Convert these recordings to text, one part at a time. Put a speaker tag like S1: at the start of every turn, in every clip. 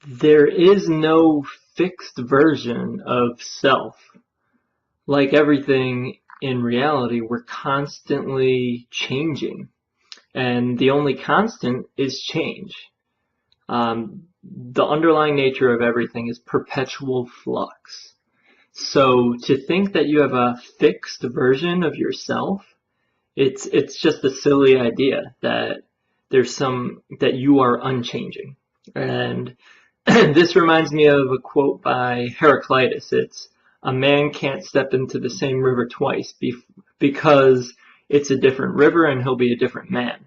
S1: There is no fixed version of self. Like everything in reality, we're constantly changing, and the only constant is change. The underlying nature of everything is perpetual flux. So to think that you have a fixed version of yourself, it's just a silly idea that that you are unchanging. And this reminds me of a quote by Heraclitus. It's a man can't step into the same river twice because it's a different river and he'll be a different man.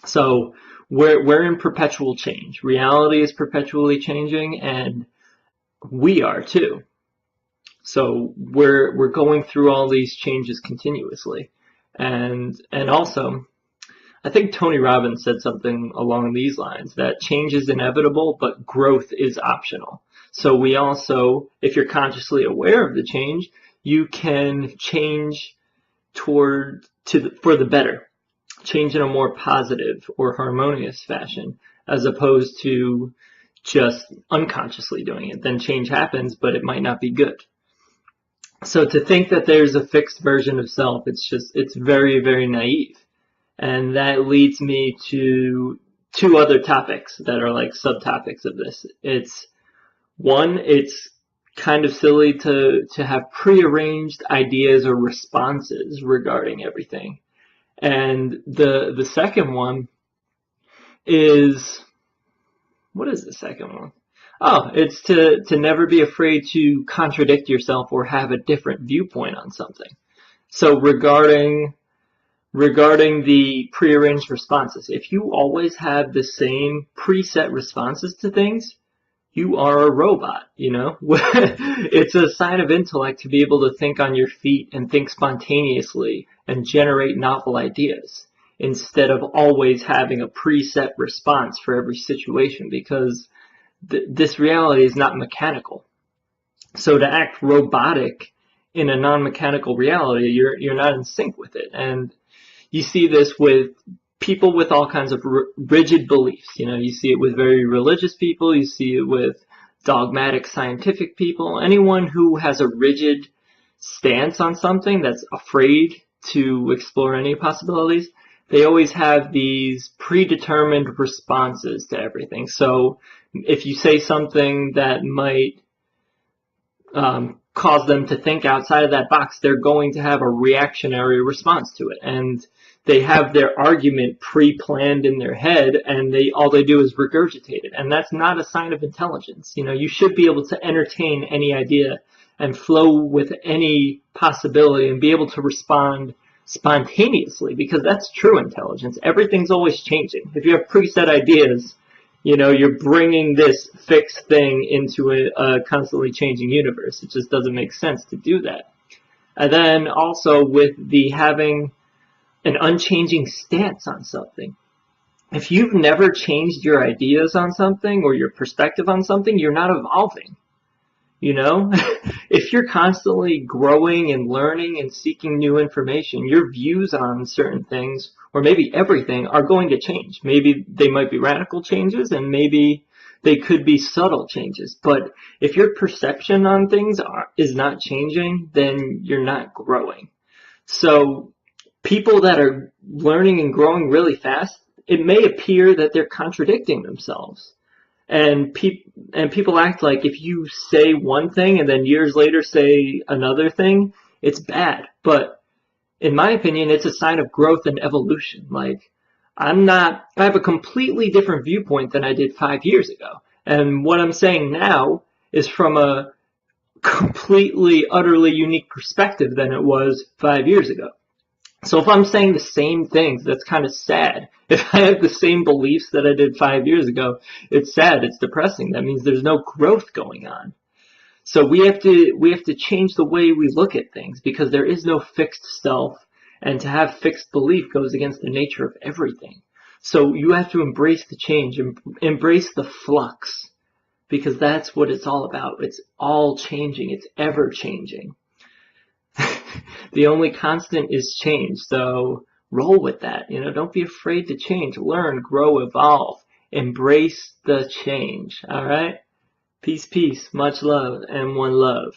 S1: So we're in perpetual change. Reality is perpetually changing, and we are too. So we're going through all these changes continuously. And also, I think Tony Robbins said something along these lines, that change is inevitable, but growth is optional. So we also, if you're consciously aware of the change, you can change for the better, change in a more positive or harmonious fashion, as opposed to just unconsciously doing it. Then change happens, but it might not be good. So to think that there's a fixed version of self, it's very, very naive. And that leads me to two other topics that are like subtopics of this. It's kind of silly to have prearranged ideas or responses regarding everything. And the second one is, what is the second one? Oh, it's to never be afraid to contradict yourself or have a different viewpoint on something. So regarding the prearranged responses, if you always have the same preset responses to things, you are a robot, you know? It's a sign of intellect to be able to think on your feet and think spontaneously and generate novel ideas instead of always having a preset response for every situation, because this reality is not mechanical. So to act robotic in a non-mechanical reality, you're not in sync with it. And you see this with people with all kinds of rigid beliefs. You know, you see it with very religious people. You see it with dogmatic scientific people. Anyone who has a rigid stance on something, that's afraid to explore any possibilities, they always have these predetermined responses to everything. So if you say something that might cause them to think outside of that box, they're going to have a reactionary response to it. And they have their argument pre-planned in their head, and all they do is regurgitate it. And that's not a sign of intelligence. You know, you should be able to entertain any idea and flow with any possibility and be able to respond spontaneously, because that's true intelligence. Everything's always changing. If you have preset ideas, you know, you're bringing this fixed thing into a constantly changing universe. It just doesn't make sense to do that. And then also with the having an unchanging stance on something. If you've never changed your ideas on something or your perspective on something, you're not evolving. You know, if you're constantly growing and learning and seeking new information, your views on certain things, or maybe everything, are going to change. Maybe they might be radical changes, and maybe they could be subtle changes. But if your perception on things is not changing, then you're not growing. So people that are learning and growing really fast, it may appear that they're contradicting themselves. And people act like if you say one thing and then years later say another thing, it's bad. But in my opinion, it's a sign of growth and evolution. Like, I have a completely different viewpoint than I did 5 years ago. And what I'm saying now is from a completely, utterly unique perspective than it was 5 years ago. So if I'm saying the same things, that's kind of sad. If I have the same beliefs that I did 5 years ago, it's sad, it's depressing. That means there's no growth going on. So we have to change the way we look at things, because there is no fixed self, and to have fixed belief goes against the nature of everything. So you have to embrace the change, embrace the flux, because that's what it's all about. It's all changing, it's ever changing. The only constant is change, so roll with that. You know, don't be afraid to change, learn, grow, evolve. Embrace the change. All right? Peace, peace, much love, and one love.